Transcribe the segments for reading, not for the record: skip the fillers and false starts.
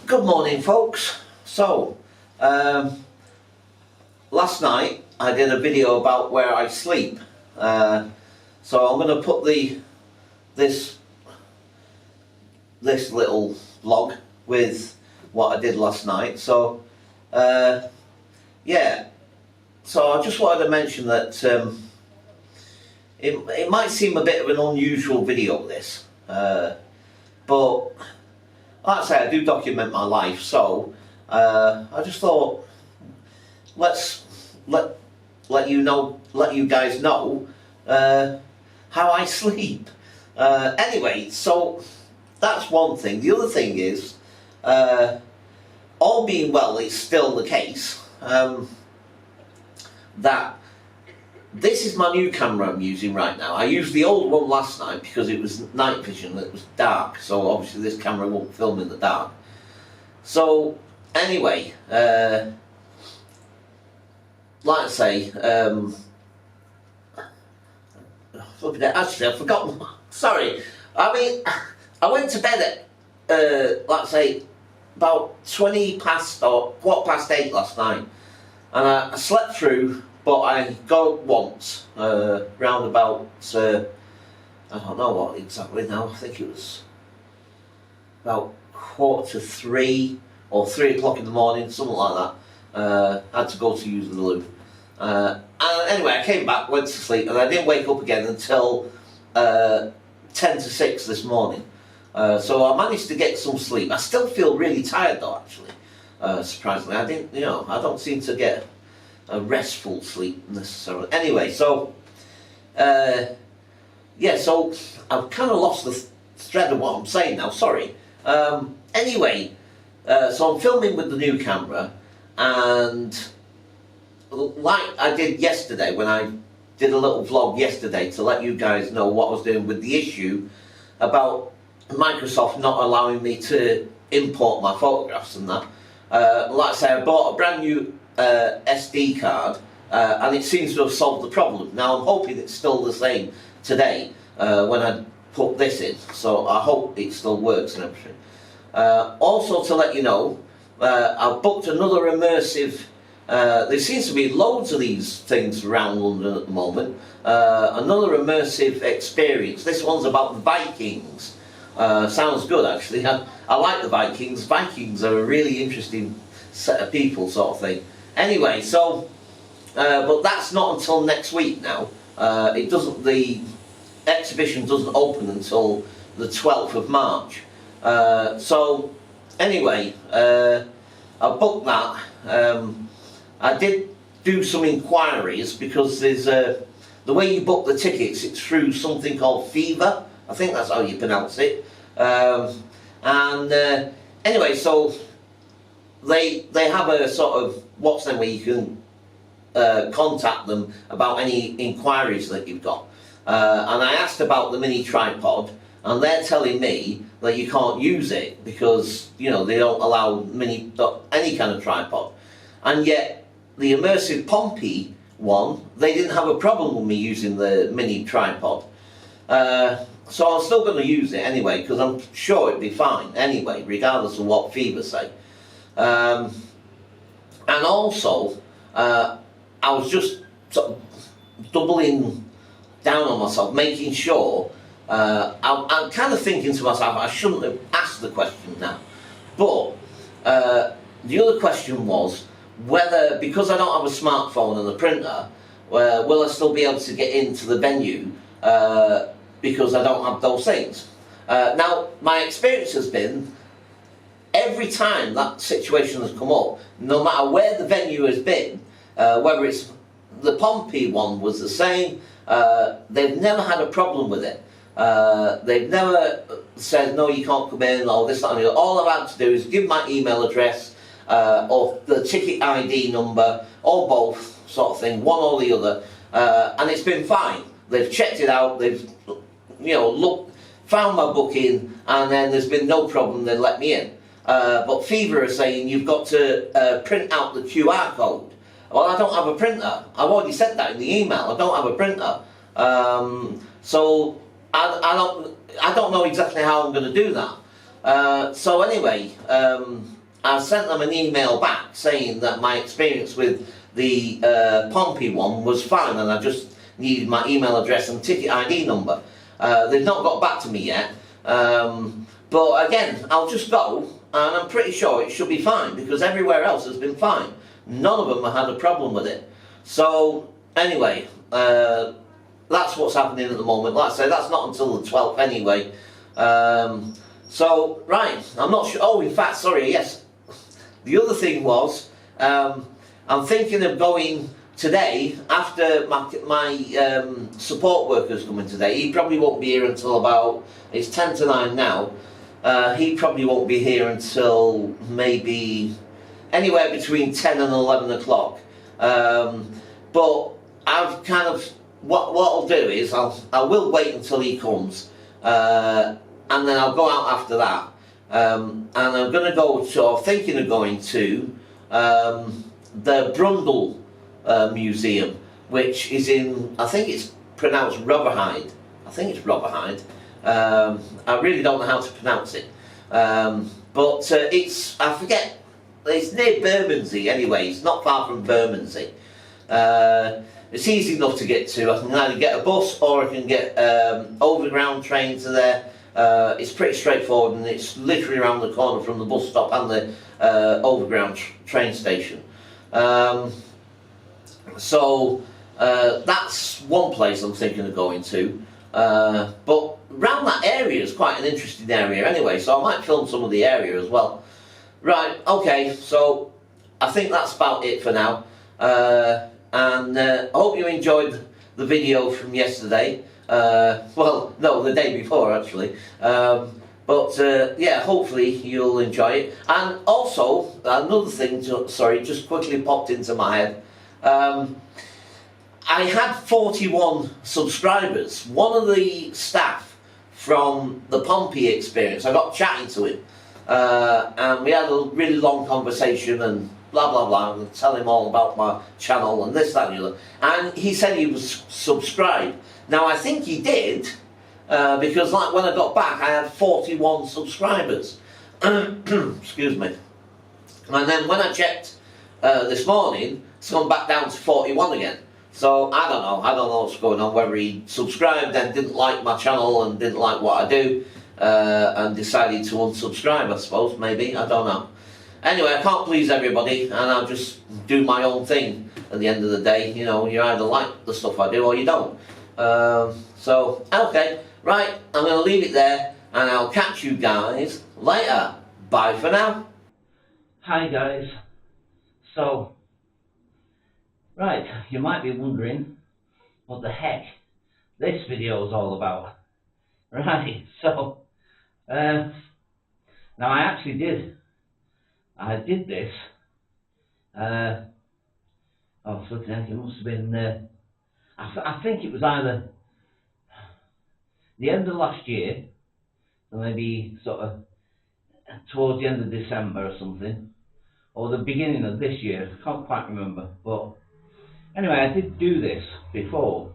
Good morning, folks. So, last night I did a video about where I sleep. So I'm going to put this little vlog with what I did last night. So, yeah. So I just wanted to mention that it might seem a bit of an unusual video, this, but like I say, I do document my life, so I just thought let's let you guys know how I sleep. Anyway, so that's one thing. The other thing is, all being well, it's still the case that this is my new camera I'm using right now. I used the old one last night because it was night vision and it was dark, so obviously this camera won't film in the dark. So anyway, like I say, actually I've forgotten. Sorry, I mean, I went to bed at like I say about 20 past or quarter past 8 last night, and I slept through. But I got once, round about, I don't know what exactly now, I think it was about 2:45 or 3 o'clock in the morning, something like that. I had to go to use the loo. And anyway, I came back, went to sleep, and I didn't wake up again until 10 to 6 this morning. So I managed to get some sleep. I still feel really tired though, actually, surprisingly. I don't seem to get a restful sleep necessarily. Anyway, so yeah, so I've kind of lost the thread of what I'm saying now. Sorry. Anyway, so I'm filming with the new camera, and like I did yesterday when I did a little vlog yesterday to let you guys know what I was doing with the issue about Microsoft not allowing me to import my photographs and that. Like I say, I bought a brand new SD card, and it seems to have solved the problem. Now I'm hoping it's still the same today when I put this in, so I hope it still works and everything. Also to let you know, I've booked another immersive, there seems to be loads of these things around London at the moment, another immersive experience. This one's about the Vikings. Sounds good actually. I like the Vikings. Vikings are a really interesting set of people, sort of thing. Anyway, so, but that's not until next week now. The exhibition doesn't open until the 12th of March. So, anyway, I booked that. I did do some inquiries because there's the way you book the tickets, it's through something called Fever. I think that's how you pronounce it. Anyway, so they have a sort of where you can contact them about any inquiries that you've got. And I asked about the mini tripod, and they're telling me that you can't use it because they don't allow any kind of tripod. And yet the immersive Pompey one, they didn't have a problem with me using the mini tripod. So I'm still going to use it anyway because I'm sure it'd be fine anyway, regardless of what Fever say. And also, I was just sort of doubling down on myself, making sure, I'm kind of thinking to myself, I shouldn't have asked the question now. But the other question was whether, because I don't have a smartphone and a printer, will I still be able to get into the venue because I don't have those things. Now, my experience has been, every time that situation has come up, no matter where the venue has been, whether it's the Pompey one was the same, they've never had a problem with it. They've never said, no, you can't come in, or this, that, and the other. All I've had to do is give my email address, or the ticket ID number, or both, sort of thing, one or the other, and it's been fine. They've checked it out, they've, found my booking, and then there's been no problem, they let me in. But Fever are saying you've got to print out the QR code. Well, I don't have a printer. I've already said that in the email. I don't have a printer. So I don't know exactly how I'm going to do that. So anyway, I sent them an email back saying that my experience with the Pompey one was fine, and I just needed my email address and ticket ID number. They've not got back to me yet, but again, I'll just go, and I'm pretty sure it should be fine, because everywhere else has been fine. None of them have had a problem with it. So anyway, that's what's happening at the moment. Like I say, that's not until the 12th anyway. So, right, I'm not sure. Oh, in fact, sorry, yes. The other thing was, I'm thinking of going today, after my support worker's coming today. He probably won't be here until about, it's 10 to 9 now. He probably won't be here until maybe anywhere between 10 and 11 o'clock. But I've kind of, what I'll do is, I will wait until he comes, and then I'll go out after that. And I'm going to go to, or thinking of going to, the Brundle Museum, which is in, I think it's pronounced Rotherhithe. I think it's Rotherhithe. I really don't know how to pronounce it. But it's, I forget, it's near Bermondsey anyway. It's not far from Bermondsey. It's easy enough to get to. I can either get a bus or I can get overground train to there. It's pretty straightforward, and it's literally around the corner from the bus stop and the overground train station. So that's one place I'm thinking of going to. But around that area is quite an interesting area anyway, so I might film some of the area as well. Right, okay, so I think that's about it for now. And I hope you enjoyed the video from yesterday. Well, no, the day before actually. But yeah, hopefully you'll enjoy it. And also, another thing, sorry, just quickly popped into my head. I had 41 subscribers. One of the staff from the Pompey experience, I got chatting to him, and we had a really long conversation and blah blah blah, and tell him all about my channel and this, that and the other. And he said he was subscribed. Now I think he did, because like when I got back I had 41 subscribers. Excuse me. And then when I checked this morning, it's gone back down to 41 again. So I don't know what's going on, whether he subscribed and didn't like my channel and didn't like what I do, and decided to unsubscribe, I suppose, maybe, I don't know. Anyway, I can't please everybody, and I'll just do my own thing at the end of the day. You know, you either like the stuff I do or you don't. So, okay, right, I'm going to leave it there, and I'll catch you guys later. Bye for now. Hi guys. So, right, you might be wondering what the heck this video is all about. Right, so, now I actually I did this, oh flipping heck, it must have been, I think it was either the end of last year, or maybe sort of towards the end of December or something, or the beginning of this year, I can't quite remember, but anyway, I did do this before,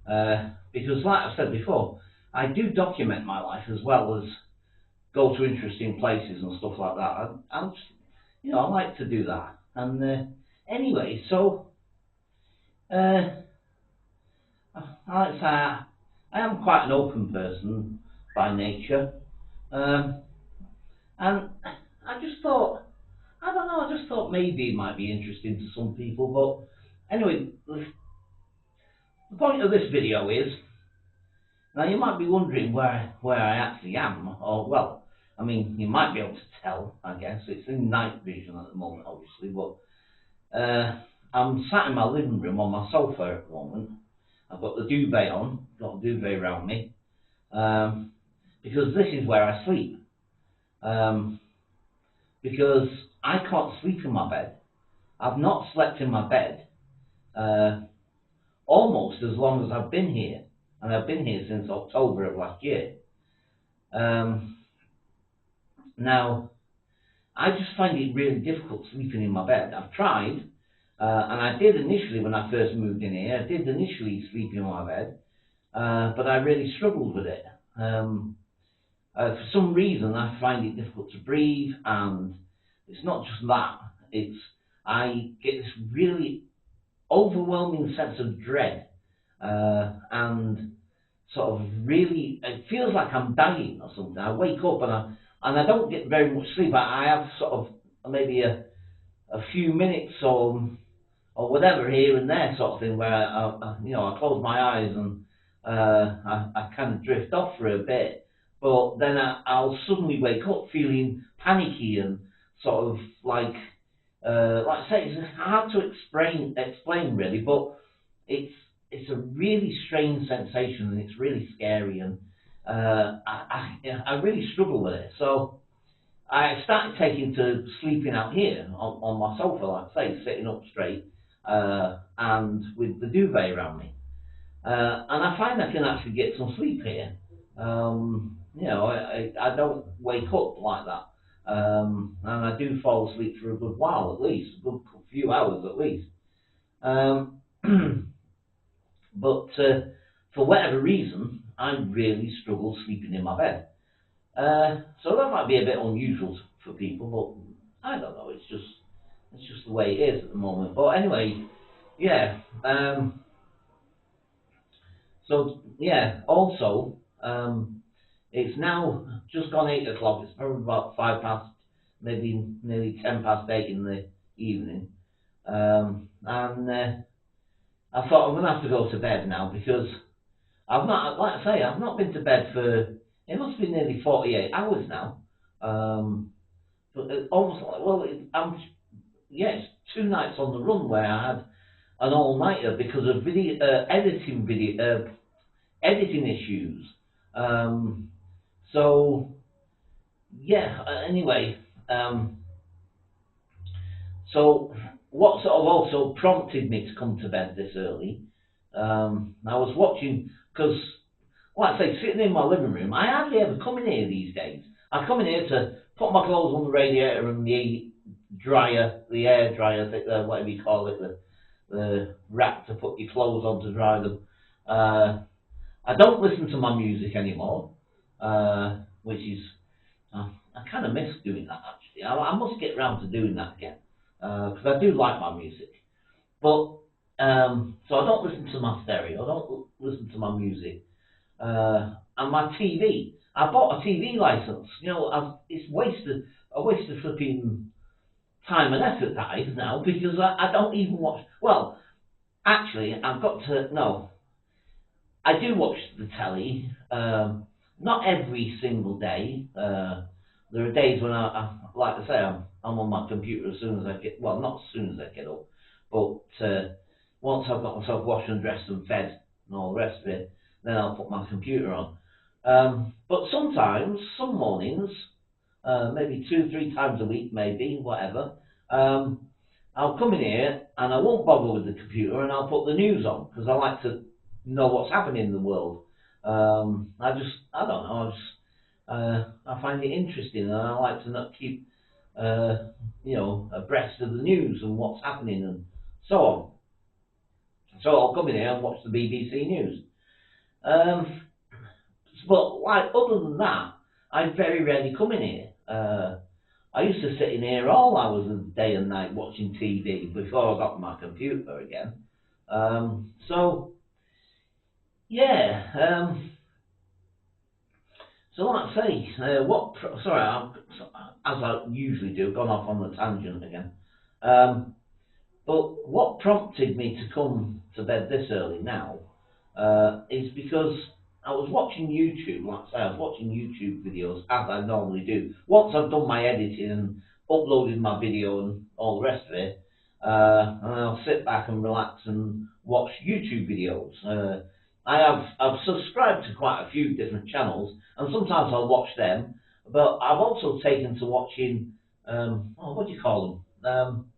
because like I said before, I do document my life as well as go to interesting places and stuff like that. I you know, I like to do that. And anyway, so I like to say I am quite an open person by nature, and I just thought, I don't know, I just thought maybe it might be interesting to some people. But anyway, the point of this video is, now you might be wondering where I actually am, or well, I mean, you might be able to tell, I guess. It's in night vision at the moment, obviously, but I'm sat in my living room on my sofa at the moment. I've got the duvet on, got a duvet around me, because this is where I sleep. Because I can't sleep in my bed. I've not slept in my bed almost as long as I've been here, and I've been here since October of last year. Now, I just find it really difficult sleeping in my bed. I've tried, and I did initially when I first moved in here. I did initially sleep in my bed, but I really struggled with it. For some reason, I find it difficult to breathe, and it's not just that. It's I get this really overwhelming sense of dread, and sort of really, it feels like I'm dying or something. I wake up and I don't get very much sleep. I have sort of maybe a few minutes or whatever here and there sort of thing where I close my eyes and I kind of drift off for a bit, but then I'll suddenly wake up feeling panicky and sort of like I say, it's hard to explain really, but it's it's a really strange sensation and it's really scary, and I really struggle with it. So I started taking to sleeping out here on my sofa, like I say, sitting up straight, and with the duvet around me. And I find I can actually get some sleep here. I don't wake up like that. And I do fall asleep for a good while, at least, a good few hours at least. Um, but for whatever reason, I really struggle sleeping in my bed. So that might be a bit unusual for people, but I don't know. It's just the way it is at the moment. But anyway, yeah. So yeah. Also, it's now just gone 8 o'clock. It's probably about 5 past, maybe nearly 10 past 8 in the evening. And I thought I'm gonna have to go to bed now because I've not, like I say, I've not been to bed for it must be nearly 48 hours now. Um, but almost like, well, yeah, it's 2 nights on the run where I had an all-nighter because of editing issues. Um, so yeah. Anyway, um, so what sort of also prompted me to come to bed this early? I was watching because, like I say, sitting in my living room. I hardly ever come in here these days. I come in here to put my clothes on the radiator and the dryer, the air dryer, whatever you call it, the rack to put your clothes on to dry them. Uh, I don't listen to my music anymore, which is I kind of miss doing that actually. I must get round to doing that again because I do like my music. But so I don't listen to my stereo. I don't listen to my music. And my TV. I bought a TV license. It's a wasted flipping time and effort that is now because I don't even watch. Well, actually, I've got to no. I do watch the telly. Not every single day. There are days when like I say, I'm on my computer as soon as I get. Well, not as soon as I get up, but once I've got myself washed and dressed and fed and all the rest of it, then I'll put my computer on. But sometimes, some mornings, maybe 2, 3 times a week, maybe whatever. Um, I'll come in here and I won't bother with the computer and I'll put the news on because I like to know what's happening in the world. I don't know, I find it interesting and I like to not keep, abreast of the news and what's happening and so on. So I'll come in here and watch the BBC News. Um, but like other than that, I very rarely come in here. I used to sit in here all hours of the day and night watching TV before I got my computer again. So yeah. So like I say, sorry, as I usually do, gone off on the tangent again. Um, but what prompted me to come to bed this early now is because I was watching YouTube, like I say, I was watching YouTube videos as I normally do. Once I've done my editing and uploaded my video and all the rest of it, and I'll sit back and relax and watch YouTube videos. I've subscribed to quite a few different channels, and sometimes I'll watch them. But I've also taken to watching, what do you call them?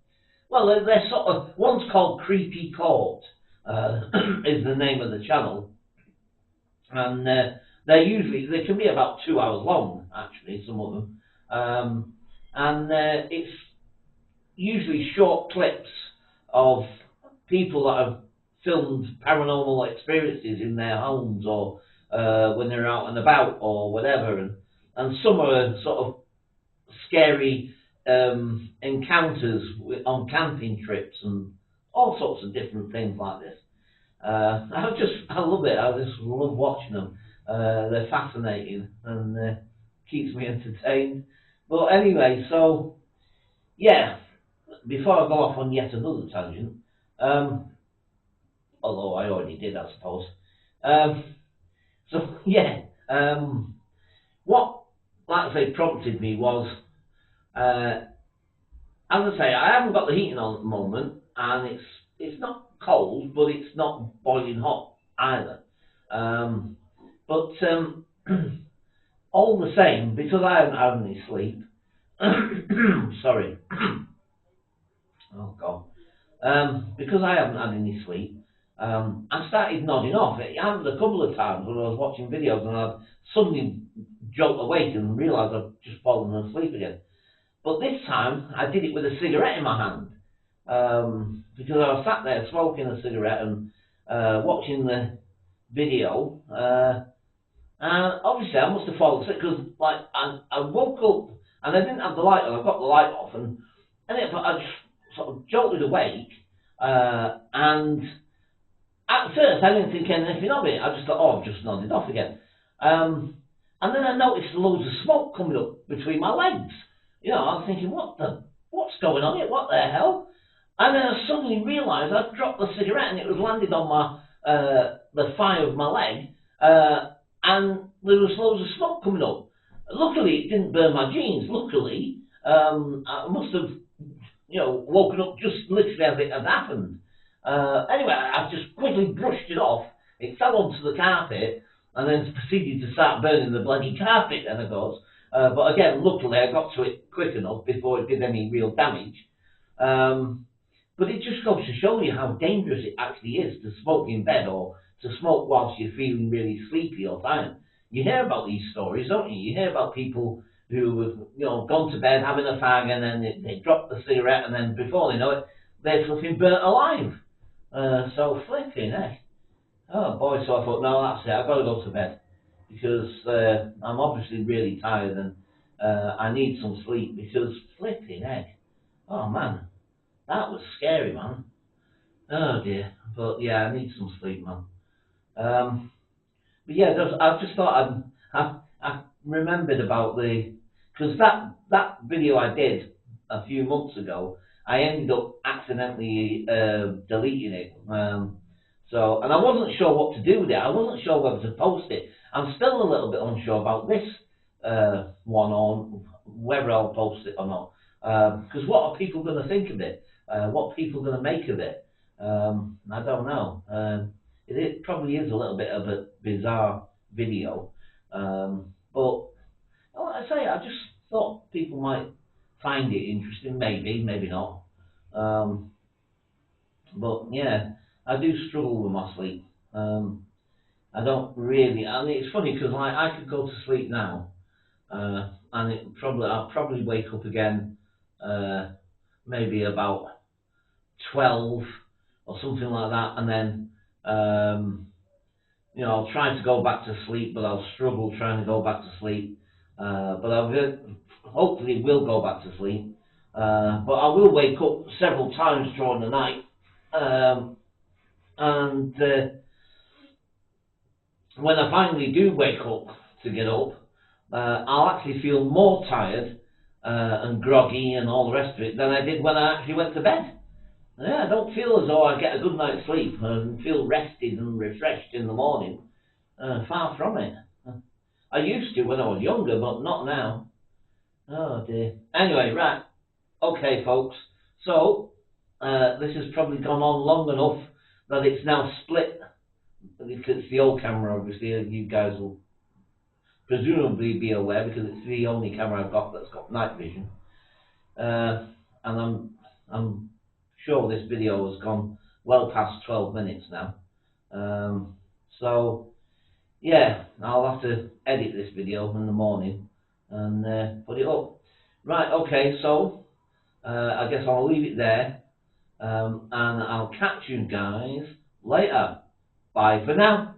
Well, they're sort of one's called Creepy Court, is the name of the channel, and they can be about 2 hours long actually, some of them, and it's usually short clips of people that have filmed paranormal experiences in their homes or when they're out and about or whatever, and some are sort of scary encounters on camping trips and all sorts of different things like this. I love it. I just love watching them. They're fascinating and keeps me entertained. But anyway, so yeah, before I go off on yet another tangent, although I already did, I suppose. So yeah, what, like I say, prompted me was, as I say, I haven't got the heating on at the moment, and it's not cold, but it's not boiling hot either. But all the same, because I haven't had any sleep, sorry, oh god, because I haven't had any sleep, I started nodding off. It happened a couple of times when I was watching videos and I'd suddenly jolt awake and realised I'd just fallen asleep again. But this time I did it with a cigarette in my hand, because I was sat there smoking a cigarette and watching the video, and obviously I must have fallen asleep because like I woke up and I didn't have the light on. I got the light off and I just sort of jolted awake, and at first I didn't think anything of it. I just thought, oh, I've just nodded off again. And then I noticed loads of smoke coming up between my legs. You know, I was thinking, what's going on here? What the hell? And then I suddenly realised I'd dropped the cigarette and it was landed on my the thigh of my leg, and there was loads of smoke coming up. Luckily, it didn't burn my jeans. Luckily, I must have, woken up just literally as it had happened. Anyway, I just quickly brushed it off. It fell onto the carpet and then proceeded to start burning the bloody carpet then, of course. But again, luckily, I got to it quick enough before it did any real damage. But it just goes to show you how dangerous it actually is to smoke in bed or to smoke whilst you're feeling really sleepy or tired. You hear about these stories, don't you? You hear about people who have, gone to bed having a fag and then they drop the cigarette and then before they know it, they're flipping burnt alive. So flipping, eh? Oh boy, so I thought, no, that's it, I've got to go to bed because I'm obviously really tired and I need some sleep because flipping, eh? Oh man, that was scary, man. Oh dear, but yeah, I need some sleep, man. But yeah, I just thought I remembered about because that video I did a few months ago, I ended up accidentally deleting it. And I wasn't sure what to do with it. I wasn't sure whether to post it. I'm still a little bit unsure about this one on whether I'll post it or not. Because what are people going to think of it? What are people going to make of it? I don't know. It probably is a little bit of a bizarre video, but like I say, I just thought people might find it interesting. Maybe not. But yeah, I do struggle with my sleep. I don't really. I mean, it's funny because I could go to sleep now, and I'll probably wake up again, maybe about 12 or something like that, and then I'll try to go back to sleep, but I'll struggle trying to go back to sleep. But hopefully will go back to sleep. But I will wake up several times during the night, and when I finally do wake up to get up, I'll actually feel more tired and groggy and all the rest of it than I did when I actually went to bed. Yeah, I don't feel as though I get a good night's sleep and feel rested and refreshed in the morning. Far from it. I used to when I was younger, but not now. Oh dear. Anyway, right. Okay, folks. So, this has probably gone on long enough that it's now split. It's the old camera, obviously. You guys will presumably be aware because it's the only camera I've got that's got night vision. And I'm sure this video has gone well past 12 minutes now. So yeah, I'll have to edit this video in the morning and put it up. Right, okay, so I guess I'll leave it there, and I'll catch you guys later. Bye for now.